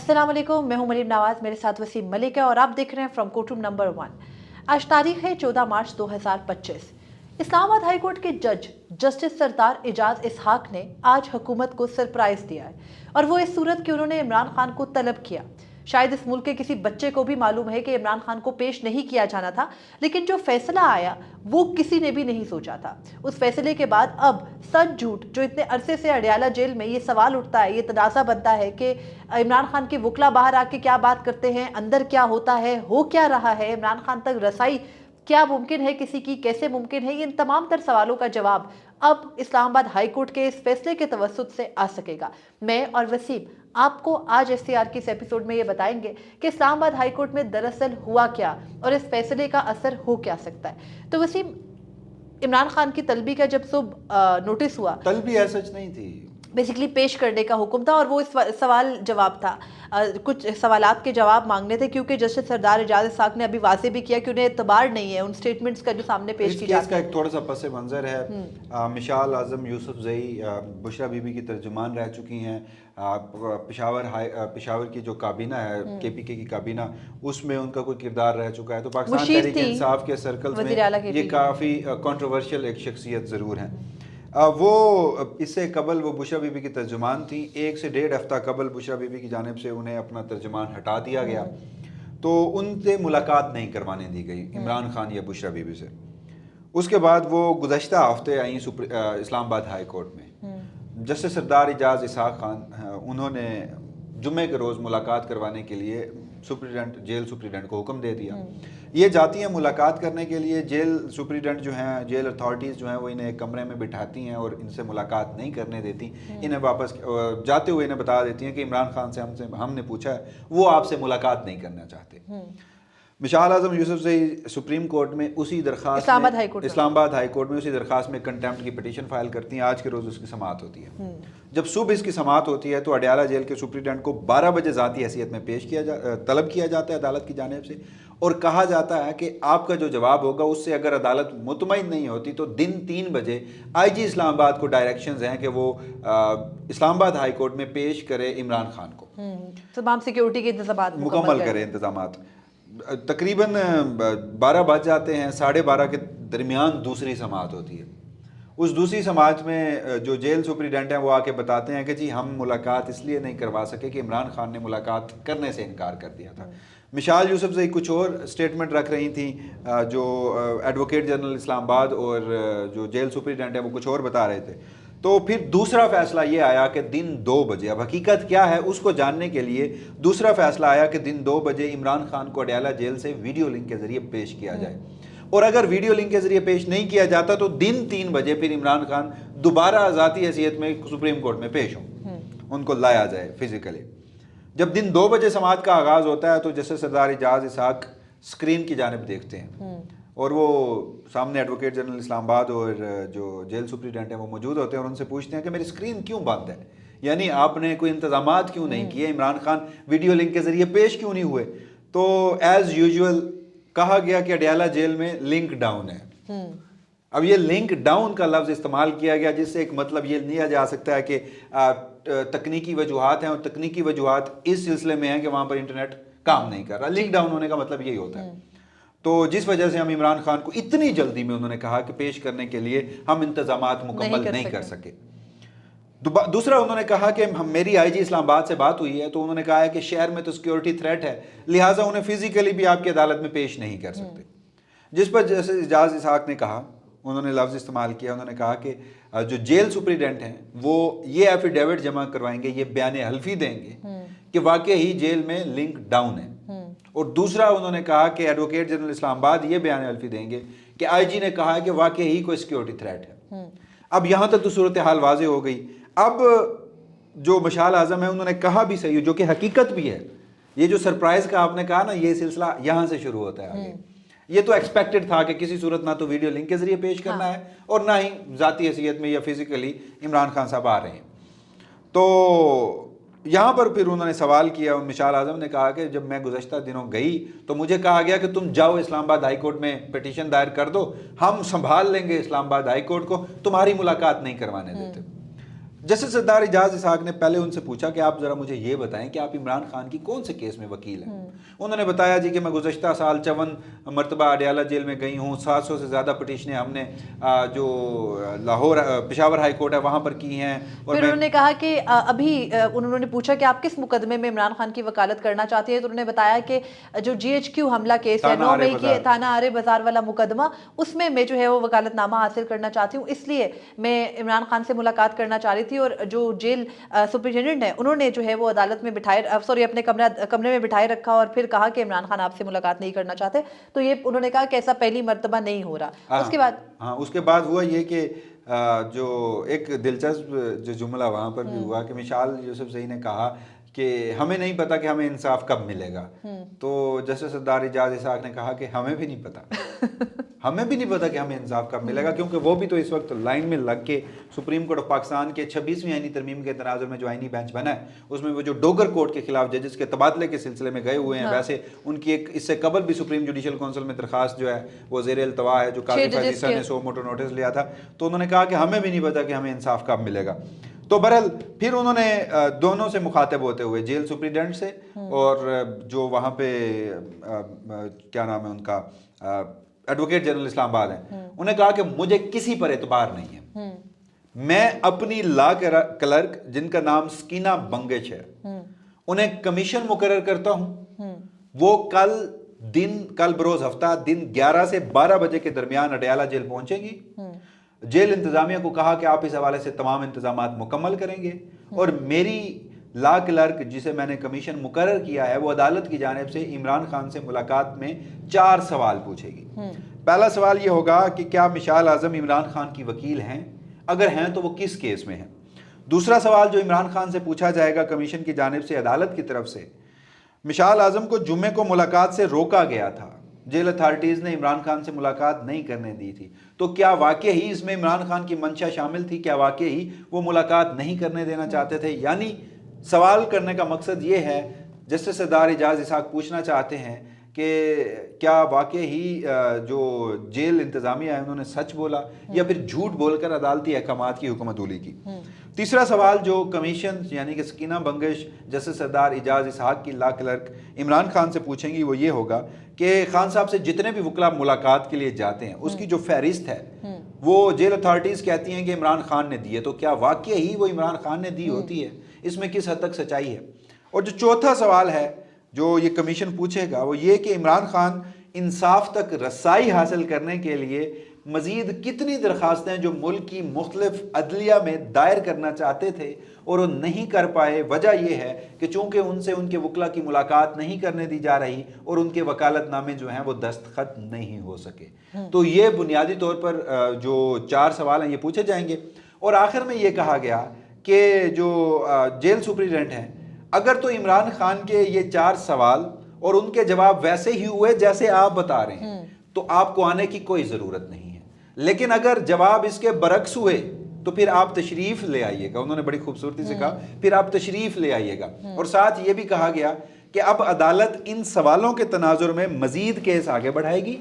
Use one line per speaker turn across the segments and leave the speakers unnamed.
अस्सलाम वालेकुम, मैं हूं मरीम नवाज, मेरे साथ वसीम मलिक है और आप देख रहे हैं फ्रॉम कोर्टरूम नंबर 1। आज तारीख है 14 मार्च 2025। इस्लामाबाद हाई कोर्ट के जज जस्टिस सरदार एजाज इसहाक ने आज हुकूमत को सरप्राइज दिया है और वो इस सूरत कि उन्होंने इमरान खान को तलब किया। शायद इस मुल्क के किसी बच्चे को भी मालूम है कि इमरान खान को पेश नहीं किया जाना था, लेकिन जो फैसला आया वो किसी ने भी नहीं सोचा था। उस फैसले के बाद अब सच झूठ जो इतने अरसे से अडयाला जेल में, ये सवाल उठता है, ये तनाज़ा बनता है कि इमरान खान के वकला बाहर आके क्या बात करते हैं, अंदर क्या होता है, हो क्या रहा है, इमरान खान तक रसाई क्या मुमकिन है किसी की, कैसे मुमकिन है, इन तमाम तर सवालों का जवाब अब इस्लामाबाद हाई कोर्ट के इस फैसले के तवस्सुत से आ सकेगा। मैं और वसीम आपको आज SCR के इस एपिसोड में ये बताएंगे कि इस्लामाबाद हाई कोर्ट में दरअसल हुआ क्या और इस फैसले का असर हो क्या सकता है। तो वसीम, इमरान खान की तलबी का जब सुबह नोटिस हुआ,
तलबी ऐसा नहीं थी,
बेसिकली पेश करने का हुक्म था और वो इस सवाल जवाब था, कुछ सवालात के जवाब मांगने थे, क्योंकि जस्टिस सरदार एजाज इसहाक ने अभी वाज़ेह भी किया कि उन्हें एतबार नहीं है उन स्टेटमेंट्स का जो सामने पेश की जाती है।
इसका एक थोड़ा सा पस मंज़र है। मिशाल आज़म यूसुफजई बुशरा बीबी की तर्जुमान रह चुकी हैं। पेशावर की जो काबीना है, KPK की काबीना, उसमें उनका कोई किरदार रह चुका है। तो पाकिस्तान तहरीक इंसाफ के सर्कल्स में ये काफ़ी कंट्रोवर्शियल एक शख्सियत ज़रूर हैं। वो इससे कबल वो बुशरा बीबी की तर्जुमान थी। 1 से 1.5 हफ्ता कबल बुशरा बीबी की जानिब से उन्हें अपना तर्जुमान हटा दिया गया, तो उनसे मुलाकात नहीं करवाने दी गई इमरान खान या बुशरा बीबी से। उसके बाद वो गुज़श्ता हफ्ते आई इस्लामाबाद हाई कोर्ट में। जस्टिस सरदार एजाज इसहाक खान उन्होंने जुम्मे के रोज़ मुलाकात करवाने के लिए जेल सुप्रीडेंट को हुक्म दे दिया। ये जाती हैं मुलाकात करने के लिए। जेल सुप्रीडेंट जो हैं, जेल अथॉरिटीज़ जो हैं, वो इन्हें एक कमरे में बिठाती हैं और इनसे मुलाकात नहीं करने देती। इन्हें वापस जाते हुए इन्हें बता देती हैं कि इमरान खान से हमने पूछा है, वो आपसे मुलाकात नहीं करना चाहते। मिशाल आज़म यूसुफजई सुप्रीम कोर्ट में उसी दरखास्त इस्लामाबाद हाई कोर्ट में उसी दरखास्त में कंटेम्प्ट की पिटीशन फाइल करती हैं। आज के रोज़ उसकी समाअत होती है। जब सुबह इसकी समाअत होती है तो अडयाला जेल के सुप्रीडेंट को 12 बजे ज़ाती हैसियत में तलब किया जाता है अदालत की जानिब से, और कहा जाता है कि आपका जो जवाब होगा उससे अगर अदालत मुतमईन नहीं होती तो दिन 3 बजे IG इस्लामाबाद को डायरेक्शंस हैं कि वो इस्लामाबाद हाई कोर्ट में पेश करे इमरान खान को,
तमाम सिक्योरिटी के इंतजाम
मुकम्मल करे इंतजाम। तकरीबन 12 बज जाते हैं, 12:30 के दरमियान दूसरी समाअत होती है। उस दूसरी समाअत में जो जेल सुप्रीडेंट हैं वो आके बताते हैं कि जी हम मुलाकात इसलिए नहीं करवा सके कि इमरान खान ने मुलाकात करने से इनकार कर दिया था। मिशाल यूसुफजई कुछ और स्टेटमेंट रख रही थी, जो एडवोकेट जनरल इस्लामाबाद और जो जेल सुप्रीडेंट हैं वो कुछ और बता रहे थे। तो फिर दूसरा फैसला ये आया कि दिन 2 बजे, अब हकीकत क्या है उसको जानने के लिए दूसरा फैसला आया कि दिन 2 बजे इमरान खान को अडयाला जेल से वीडियो लिंक के जरिए पेश किया जाए, और अगर वीडियो लिंक के जरिए पेश नहीं किया जाता तो दिन 3 बजे फिर इमरान खान दोबारा ज़ाती हैसियत में सुप्रीम कोर्ट में पेश हों, उनको लाया जाए फिजिकली। जब दिन 2 बजे समाअत का आगाज़ होता है तो जस्टिस सरदार एजाज इसहाक स्क्रीन की जानिब देखते हैं और वो सामने एडवोकेट जनरल इस्लामाबाद और जो जेल सुप्रीडेंट हैं वो मौजूद होते हैं और उनसे पूछते हैं कि मेरी स्क्रीन क्यों बंद है, यानी आपने कोई इंतजामात क्यों नहीं किए, इमरान खान वीडियो लिंक के ज़रिए पेश क्यों नहीं हुए। तो एज़ यूजुअल कहा गया कि अडयाला जेल में लिंक डाउन है। अब ये लिंक डाउन का लफ्ज़ इस्तेमाल किया गया, जिससे एक मतलब ये लिया जा सकता है कि तकनीकी वजूहात हैं और तकनीकी वजूहात इस सिलसिले में हैं कि वहाँ पर इंटरनेट काम नहीं कर रहा। लिंक डाउन होने का मतलब यही होता है। तो जिस वजह से हम इमरान खान को इतनी जल्दी में, उन्होंने कहा कि पेश करने के लिए हम इंतजामात मुकम्मल नहीं कर सके। दूसरा उन्होंने कहा कि मेरी IG इस्लामाबाद से बात हुई है तो उन्होंने कहा है कि शहर में तो सिक्योरिटी थ्रेट है, लिहाजा उन्हें फिजिकली भी आपकी अदालत में पेश नहीं कर सकते। जिस पर जैसे एजाज इसहाक ने कहा, उन्होंने लफ्ज़ इस्तेमाल किया, उन्होंने कहा कि जो जेल सुप्रीडेंट हैं वो ये एफिडेविट जमा करवाएंगे, ये बयान हल्फी देंगे कि वाकई ही जेल में लिंक डाउन है। और दूसरा उन्होंने कहा कि एडवोकेट जनरल इस्लामाबाद ये बयान हल्फी देंगे कि IG ने कहा है कि वाकई ही कोई सिक्योरिटी थ्रेट है। अब यहाँ तक तो सूरत हाल वाज़े हो गई। अब जो मशाल आज़म है उन्होंने कहा भी सही, जो कि हकीकत भी है। ये जो सरप्राइज़ का आपने कहा ना, ये सिलसिला यहाँ से शुरू होता है आगे। ये तो एक्सपेक्टेड था कि किसी सूरत ना तो वीडियो लिंक के जरिए पेश करना है और ना ही ज़ाती हैसियत में या फिजिकली इमरान खान साहब आ रहे हैं। तो यहाँ पर फिर उन्होंने सवाल किया, मिशाल आज़म ने कहा कि जब मैं गुज़श्ता दिनों गई तो मुझे कहा गया कि तुम जाओ इस्लामाबाद हाई कोर्ट में पिटीशन दायर कर दो, हम संभाल लेंगे इस्लामाबाद हाई कोर्ट को, तुम्हारी मुलाकात नहीं करवाने देते। जस्टिस सरदार इजाज इसहाक ने पहले उनसे पूछा कि आप ज़रा मुझे ये बताएं कि आप इमरान खान की कौन से केस में वकील हैं। उन्होंने बताया जी कि मैं गुज़श्ता साल 54 मरतबा अडयाला जेल में गई हूँ, 700 से ज़्यादा पटिशनें हमने जो लाहौर पेशावर हाई कोर्ट है वहाँ पर की हैं। और
फिर उन्होंने कहा कि अभी उन्होंने पूछा कि आप किस मुकदमे में इमरान खान की वकालत करना चाहती हैं, तो उन्होंने बताया कि जो GHQ हमला केस है 9 मई की थाना आरे बाजार वाला मुकदमा, उसमें मैं जो है वो वकालतनामा हासिल करना चाहती हूँ, इसलिए मैं इमरान खान से मुलाकात करना चाह रही थी। और जो जेल सुपरिटेंडेंट है उन्होंने जो है वो अदालत में अपने कमरे में बिठाए रखा और फिर कहा कि इमरान खान आपसे मुलाकात नहीं करना चाहते। तो ये उन्होंने कहा कि ऐसा पहली मर्तबा नहीं हो रहा।
उसके बाद हुआ ये कि जो एक दिलचस्प जो जुमला वहाँ पर भी हुआ कि मिशाल यूसुफजई ने कहा कि हमें नहीं पता कि हमें इंसाफ कब मिलेगा। तो जस्टिस सरदार इजाज इसहाक ने कहा कि हमें भी नहीं पता हमें भी नहीं पता कि हमें इंसाफ कब मिलेगा, क्योंकि वो भी तो इस वक्त लाइन में लग के सुप्रीम कोर्ट ऑफ पाकिस्तान के 26वीं आईनी तरमीम के तनाजुर में जो आईनी बेंच बना है उसमें वो जो डोगर कोर्ट के खिलाफ जजेस के तबादले के सिलसिले में गए हुए हैं। वैसे उनकी एक इससे कबल भी सुप्रीम जुडिशल काउंसिल में दरखास्त जो है वो ज़ेर अल्तवा है, जो काजी फैज़ ईसा ने सो मोटो नोटिस लिया था। तो उन्होंने कहा कि हमें भी नहीं पता कि हमें इंसाफ कब मिलेगा। तो बहरहाल फिर उन्होंने दोनों से मुखातिब होते हुए जेल सुप्रीडेंट से और जो वहाँ पे क्या नाम है उनका एडवोकेट जनरल इस्लामाबाद है, उन्हें कहा कि मुझे किसी पर एतबार नहीं है। मैं अपनी लॉ क्लर्क जिनका नाम स्कीना बंगश है उन्हें कमीशन मुकर्रर करता हूं। वो कल बरोज हफ्ता दिन 11 से 12 बजे के दरमियान अडयाला जेल पहुंचेंगी। जेल इंतजामिया को कहा कि आप इस हवाले से तमाम इंतजामात मुकम्मल करेंगे और मेरी लॉ क्लर्क जिसे मैंने कमीशन मुकर्रर किया है वो अदालत की जानिब से इमरान खान से मुलाकात में 4 सवाल पूछेगी। पहला सवाल ये होगा कि क्या मिशाल आज़म इमरान खान की वकील हैं, अगर हैं तो वो किस केस में हैं। दूसरा सवाल जो इमरान खान से पूछा जाएगा कमीशन की जानिब से अदालत की तरफ से, मिशाल आज़म को जुम्मे को मुलाकात से रोका गया था, जेल अथॉरिटीज़ ने इमरान खान से मुलाकात नहीं करने दी थी, तो क्या वाकई ही इसमें इमरान खान की मंशा शामिल थी, क्या वाकई ही वो मुलाकात नहीं करने देना चाहते थे। यानी सवाल करने का मकसद ये है, जस्टिस सरदार इजाज इसहाक पूछना चाहते हैं कि क्या वाकई ही जो जेल इंतज़ामिया है उन्होंने सच बोला या फिर झूठ बोलकर अदालती अहकामात की हुक्मतूली की। तीसरा सवाल जो कमीशन यानी कि स्कीना बंगश जस्टिस सरदार इजाज इसहाक की लॉ क्लर्क इमरान खान से पूछेंगी वो ये होगा कि खान साहब से जितने भी वकला मुलाकात के लिए जाते हैं उसकी जो फहरिस्त है वो जेल अथॉरिटीज़ कहती हैं कि इमरान खान ने दी है, तो क्या वाकई ही वो इमरान खान ने दी होती है, इसमें किस हद तक सच्चाई है। और जो चौथा सवाल है जो ये कमीशन पूछेगा वो ये कि इमरान खान इंसाफ तक रसाई हासिल करने के लिए मज़ीद कितनी दरखास्तें जो मुल्क की मुख्तलिफ अदलिया में दायर करना चाहते थे और वो नहीं कर पाए। वजह यह है कि चूँकि उनसे उनके वकला की मुलाकात नहीं करने दी जा रही और उनके वकालतनामे जो हैं वो दस्तखत नहीं हो सके। तो ये बुनियादी तौर पर जो 4 सवाल हैं ये पूछे जाएंगे। और आखिर में ये कहा गया कि जो जेल सुपरिटेंडेंट हैं, अगर तो इमरान खान के ये 4 सवाल और उनके जवाब वैसे ही हुए जैसे आप बता रहे हैं तो आपको आने की कोई ज़रूरत नहीं है, लेकिन अगर जवाब इसके बरक्स हुए तो फिर आप तशरीफ ले आइएगा। उन्होंने बड़ी खूबसूरती से कहा फिर आप तशरीफ ले आइएगा। और साथ ये भी कहा गया कि अब अदालत इन सवालों के तनाजुर में मजीद केस आगे बढ़ाएगी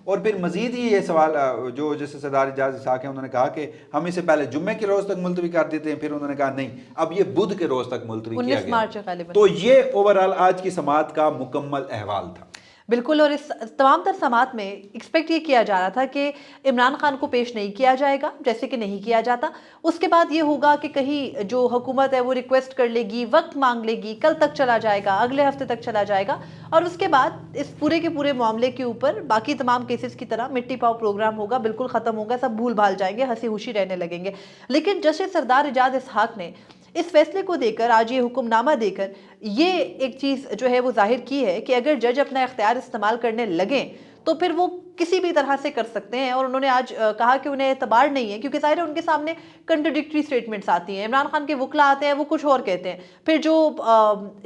और फिर मजीद ही ये सवाल जो जैसे सरदार इजाज इसहाक हैं उन्होंने कहा कि हम इसे पहले जुम्मे के रोज़ तक मुलतवी कर देते हैं, फिर उन्होंने कहा नहीं अब ये बुध के रोज़ तक मुलतवी किया गया। तो ये ओवरऑल आज की समाअत का मुकम्मल अहवाल था।
बिल्कुल। और इस तमाम तर समाअत में एक्सपेक्ट ये किया जा रहा था कि इमरान खान को पेश नहीं किया जाएगा, जैसे कि नहीं किया जाता। उसके बाद ये होगा कि कहीं जो हुकूमत है वो रिक्वेस्ट कर लेगी, वक्त मांग लेगी, कल तक चला जाएगा, अगले हफ्ते तक चला जाएगा और उसके बाद इस पूरे के पूरे मामले के ऊपर बाकी तमाम केसेस की तरह मिट्टी पाव प्रोग्राम होगा, बिल्कुल ख़त्म होगा, सब भूल भाल जाएंगे, हंसी खुशी रहने लगेंगे। लेकिन जस्टिस सरदार इजाज इसहाक ने इस फैसले को देकर, आज ये हुक्मनामा देकर ये एक चीज़ जो है वो जाहिर की है कि अगर जज अपना इख्तियार इस्तेमाल करने लगें तो फिर वो किसी भी तरह से कर सकते हैं। और उन्होंने आज कहा कि उन्हें एतबार नहीं है, क्योंकि ज़ाहिर है उनके सामने कंट्राडिक्टरी स्टेटमेंट्स आती हैं। इमरान खान के वकला आते हैं वो कुछ और कहते हैं, फिर जो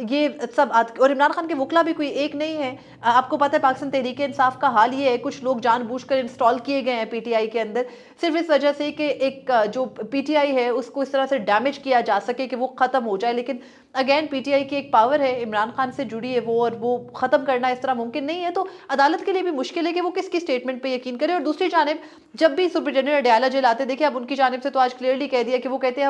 ये सब और इमरान खान के वकला भी कोई एक नहीं है। आपको पता है पाकिस्तान तहरीक इंसाफ का हाल ये है, कुछ लोग जानबूझकर इंस्टॉल किए गए हैं पीटीआई के अंदर सिर्फ इस वजह से कि एक जो पीटीआई है उसको इस तरह से डैमेज किया जा सके कि वो ख़त्म हो जाए। लेकिन अगेन पीटीआई की एक पावर है इमरान खान से जुड़ी है वो, और वो ख़त्म करना इस तरह मुमकिन नहीं है। तो अदालत के लिए भी मुश्किल مشکل ہے کہ وہ کس کی اسٹیٹمنٹ پہ یقین کرے. اور دوسری جانب جب بھی سپرنٹینڈنٹ اڈیالہ جیل آتے دیکھیں, اب ان کی جانب سے تو آج کلیئرلی کہہ دیا کہ وہ کہتے ہیں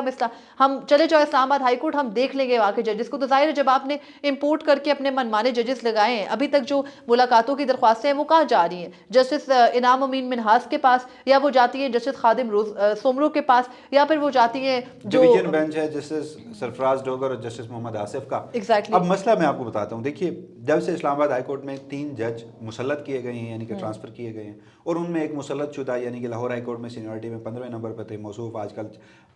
ہم چلے جاؤ اسلام آباد ہائی کورٹ, ہم دیکھ لیں گے وہاں کے ججز کو. تو ظاہر ہے جب آپ نے امپورٹ کر کے اپنے منمانے ججز لگائے ہیں, ابھی تک جو ملاقاتوں کی درخواستیں ہیں وہ کہاں جا رہی ہیں؟ جسٹس انعام امین منہاس کے پاس, یا وہ جاتی ہیں جسٹس خادم سومرو کے پاس, یا پھر وہ جاتی ہیں جو
ڈویژن بینچ ہے جسٹس سرفراز ڈوگر اور جسٹس محمد آصف کا. اب مسئلہ میں آپ کو بتاتا ہوں. دیکھیے, جب سے اسلام آباد ہائی کورٹ میں 3 جج مسلط کیے گئے ہیں, یعنی کہ ٹرانسفر کیے گئے ہیں, اور ان میں ایک مسلط شدہ یعنی کہ لاہور ہائی کورٹ میں سینیورٹی میں 15ویں نمبر پر تھے موصوف, آج کل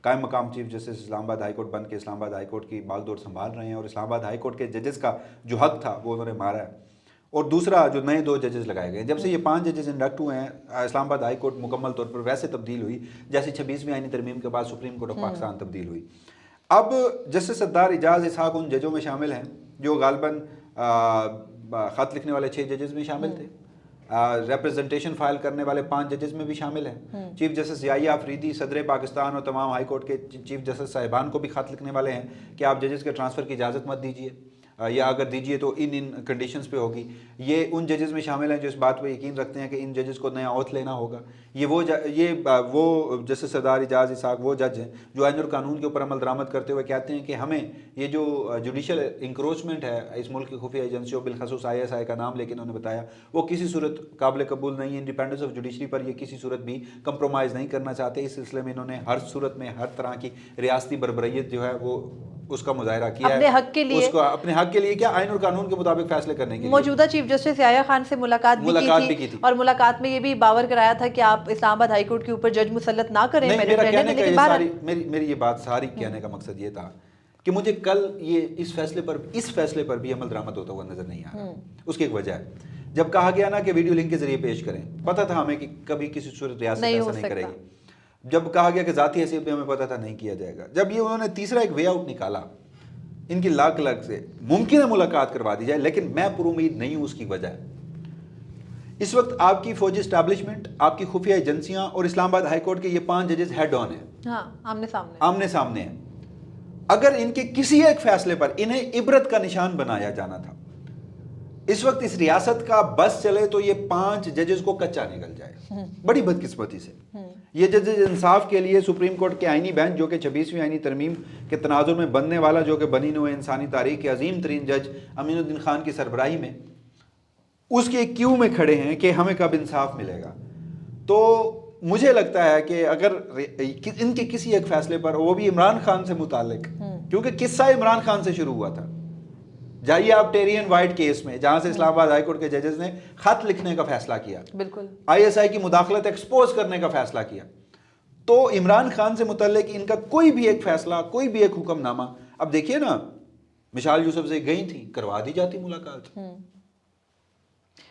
قائم مقام چیف جسٹس اسلام آباد ہائی کورٹ بن کے اسلام آباد ہائی کورٹ کی باغ دور سنبھال رہے ہیں, اور اسلام آباد ہائی کورٹ کے ججز کا جو حق تھا وہ انہوں نے مارا ہے. اور دوسرا جو نئے 2 ججز لگائے گئے, جب سے یہ 5 ججز انڈکٹ ہوئے ہیں, اسلام آباد ہائی کورٹ مکمل طور پر ویسے تبدیل ہوئی جیسے 26ویں آئینی ترمیم کے بعد سپریم کورٹ آف پاکستان تبدیل ہوئی. اب جسٹس سردار اعجاز اسحاق ان ججوں میں شامل ہیں جو غالباً خط لکھنے والے 6 ججز میں شامل تھے, ریپرزنٹیشن فائل کرنے والے 5 ججز میں بھی شامل ہیں, چیف جسٹس ضیاء آفریدی صدر پاکستان اور تمام ہائی کورٹ کے چیف جسٹس صاحبان کو بھی خط لکھنے والے ہیں کہ آپ ججز کے ٹرانسفر کی اجازت مت دیجیے, یا اگر دیجیے تو ان کنڈیشنز پہ ہوگی. یہ ان ججز میں شامل ہیں جو اس بات پہ یقین رکھتے ہیں کہ ان ججز کو نیا اوتھ لینا ہوگا. یہ وہ جسٹس سردار اعجاز اسحاق وہ جج ہیں جو آئین اور قانون کے اوپر عمل درآمد کرتے ہوئے کہتے ہیں کہ ہمیں یہ جو جوڈیشل انکروچمنٹ ہے اس ملک کی خفیہ ایجنسیوں بالخصوص ISI کا نام لیکن انہوں نے بتایا وہ کسی صورت قابل قبول نہیں ہے. انڈیپینڈنس آف جوڈیشری پر یہ کسی صورت بھی کمپرومائز نہیں کرنا چاہتے. اس سلسلے میں انہوں نے ہر صورت میں ہر طرح کی ریاستی بربریت جو ہے وہ اس کا مظاہرہ کیا ہے
اپنے حق کے لیے,
اس کو اپنے حق کے لیے کیا آئین اور قانون کے مطابق فیصلے کرنے کے لیے.
موجودہ چیف جسٹس یحییٰ خان سے ملاقات بھی کی تھی, اور ملاقات میں یہ بھی باور کرایا تھا کہ آپ اسلام آباد ہائی کورٹ کے اوپر جج مسلط نہ کریں.
میری یہ بات ساری کہنے کا مقصد یہ تھا کہ مجھے کل یہ اس فیصلے پر بھی عمل درآمد ہوتا ہوا نظر نہیں آ رہا. اس کی ایک وجہ ہے, جب کہا گیا نا کہ ویڈیو لنک کے ذریعے پیش کریں, پتہ تھا ہمیں کہ کبھی کسی صورت ریاست ایسا نہیں کرے گی. جب کہا گیا کہ ذاتی حیثیت پہ ہمیں پتہ تھا نہیں کیا جائے گا. جب یہ انہوں نے تیسرا ایک وے آؤٹ نکالا ان کی لاکھ سے ممکن ہے ملاقات کروا دی جائے, لیکن میں پر امید نہیں ہوں. اس کی وجہ ہے اس وقت آپ کی فوجی اسٹیبلشمنٹ, آپ کی خفیہ ایجنسیاں اور اسلام آباد ہائی کورٹ کے یہ 5 ججز ہیڈ آن ہیں, آمنے سامنے ہیں. اگر ان کے کسی ایک فیصلے پر انہیں عبرت کا نشان بنایا جانا تھا, اس وقت اس ریاست کا بس چلے تو یہ 5 ججز کو کچا نکل جائے. بڑی بدقسمتی سے یہ ججز انصاف کے لیے سپریم کورٹ کے آئینی بینچ جو کہ 26ویں آئینی ترمیم کے تناظر میں بننے والا, جو کہ بنی نوع انسانی تاریخ کے عظیم ترین جج امین الدین خان کی سربراہی میں اس کے کیو میں کھڑے ہیں کہ ہمیں کب انصاف ملے گا. تو مجھے لگتا ہے کہ اگر ان کے کسی ایک فیصلے پر, وہ بھی عمران خان سے متعلق, کیونکہ قصہ عمران خان سے شروع ہوا تھا. جائیے آپ ٹیرین وائٹ کیس میں جہاں سے اسلام آباد ہائی کورٹ کے ججز نے خط لکھنے کا فیصلہ کیا,
بالکل
ISI کی مداخلت ایکسپوز کرنے کا فیصلہ کیا, تو عمران خان سے متعلق ان کا کوئی بھی ایک فیصلہ, کوئی بھی ایک حکم نامہ, اب دیکھیے نا مشال یوسف سے گئی تھی, کروا دی جاتی ملاقات.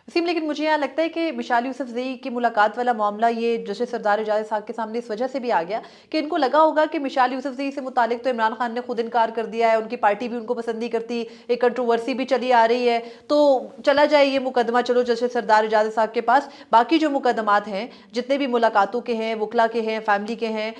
وسیم, لیکن مجھے یہاں لگتا ہے کہ مشال یوسف زئی کی ملاقات والا معاملہ یہ جسٹس سردار اعجاز اسحاق کے سامنے اس وجہ سے بھی آ گیا کہ ان کو لگا ہوگا کہ مشال یوسف زئی سے متعلق تو عمران خان نے خود انکار کر دیا ہے, ان کی پارٹی بھی ان کو پسند نہیں کرتی, ایک کنٹروورسی بھی چلی آ رہی ہے, تو چلا جائے یہ مقدمہ چلو جسٹس سردار اعجاز اسحاق کے پاس. باقی جو مقدمات ہیں جتنے بھی ملاقاتوں کے ہیں, وکلا کے ہیں, فیملی کے ہیں,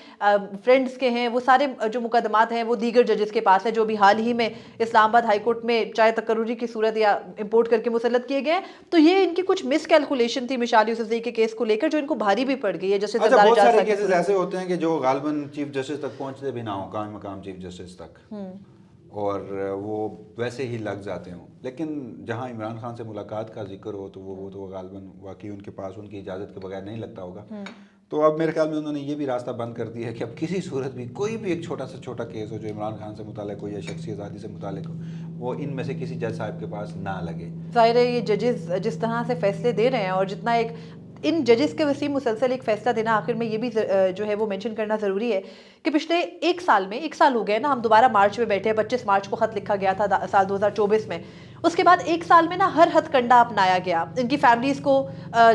فرینڈز کے ہیں, وہ سارے جو مقدمات ہیں وہ دیگر ججز کے پاس ہیں جو بھی حال ہی میں اسلام آباد ہائی کورٹ میں چاہے تقرری کی صورت یا امپورٹ کر کے مسلط کیے گئے. تو یہ ان کی کچھ مس کیلکولیشن تھی مشال یوسف زئی کے کیس کو لے کر جو ان کو بھاری بھی پڑ گئی ہے. جیسے
بہت سارے کیسز ایسے ہوتے ہیں کہ جو غالباً چیف جسٹس تک پہنچتے بھی نہ ہوں, قائم مقام چیف جسٹس تک, اور وہ ویسے ہی لگ جاتے ہوں. لیکن جہاں عمران خان سے ملاقات کا ذکر ہو تو وہ تو غالباً واقعی ان کے پاس ان کی اجازت کے بغیر نہیں لگتا ہوگا. تو اب میرے خیال میں انہوں نے یہ بھی راستہ بند کر دیا ہے کہ اب کسی صورت بھی کوئی بھی ایک چھوٹا سے چھوٹا کیس ہو جو عمران خان سے متعلق ہو یا شخصی آزادی سے متعلق ہو, وہ ان میں سے کسی جج صاحب کے پاس نہ لگے.
ظاہر ہے یہ ججز جس طرح سے فیصلے دے رہے ہیں, اور جتنا ایک ان ججز کے وسیم مسلسل ایک فیصلہ دینا, آخر میں یہ بھی جو ہے وہ مینشن کرنا ضروری ہے کہ پچھلے ایک سال ہو گئے نا, ہم دوبارہ مارچ میں بیٹھے ہیں, 25 مارچ کو خط لکھا گیا تھا سال 2024 میں. اس کے بعد ایک سال میں نا ہر ہتھ کنڈا اپنایا گیا, ان کی فیملیز کو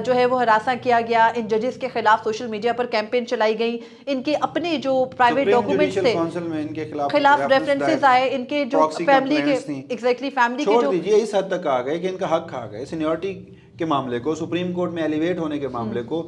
جو ہے وہ ہراساں کیا گیا, ان ججز کے خلاف سوشل میڈیا پر کیمپین چلائی گئی, ان کے اپنے جو پرائیویٹ ڈاکومنٹس تھے خلاف ریفرنسز آئے, ان کے جو فیملی کے ایگزیکٹلی فیملی کے جو
اس حد تک آ گئے کہ ان کا حق کھا گئے. سینیورٹی کے معاملے کو، سپریم کورٹ میں ایلیویٹ ہونے کے معاملے کو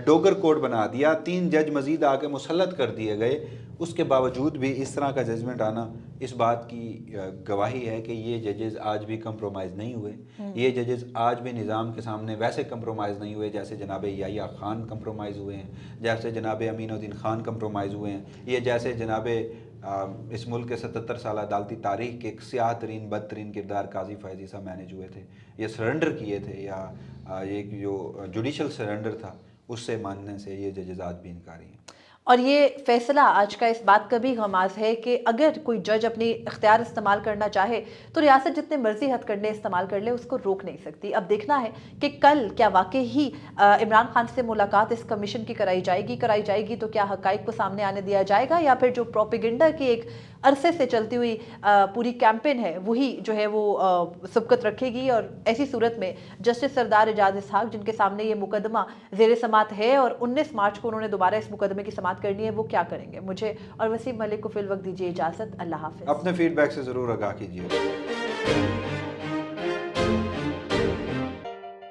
ڈوگر کورٹ بنا دیا، 3 جج مزید آ کے مسلط کر دیے گئے، اس کے باوجود بھی اس طرح کا ججمنٹ آنا اس بات کی گواہی ہے کہ یہ ججز آج بھی کمپرومائز نہیں ہوئے، یہ ججز آج بھی نظام کے سامنے ویسے کمپرومائز نہیں ہوئے جیسے جناب یحییٰ خان کمپرومائز ہوئے ہیں، جیسے جناب امین الدین خان کمپرومائز ہوئے ہیں، یہ جیسے جناب اس ملک کے 77 سالہ عدالتی تاریخ کے ایک سیاہ ترین بدترین کردار قاضی فیضی صاحب مینیج ہوئے تھے، یہ سرنڈر کیے تھے، یا ایک جو جوڈیشل سرنڈر تھا اس سے ماننے سے یہ ججز آج بھی انکاری ہیں۔
اور یہ فیصلہ آج کا اس بات کا بھی غماز ہے کہ اگر کوئی جج اپنی اختیار استعمال کرنا چاہے تو ریاست جتنے مرضی ہتھ کنڈے استعمال کر لے اس کو روک نہیں سکتی۔ اب دیکھنا ہے کہ کل کیا واقعی ہی عمران خان سے ملاقات اس کمیشن کی کرائی جائے گی تو کیا حقائق کو سامنے آنے دیا جائے گا، یا پھر جو پروپیگنڈا کی ایک عرصے سے چلتی ہوئی پوری کیمپین ہے وہی جو ہے وہ سبقت رکھے گی۔ اور ایسی صورت میں جسٹس سردار اعجاز اسحاق جن کے سامنے یہ مقدمہ زیر سماعت ہے اور 19 مارچ کو انہوں نے دوبارہ اس مقدمے کی سماعت کرنی ہے، وہ کیا کریں گے؟ مجھے اور وسیم ملک کو فی الوقت دیجیے اجازت، اللہ حافظ۔
اپنے فیڈ بیک سے ضرور آگاہ کیجیے۔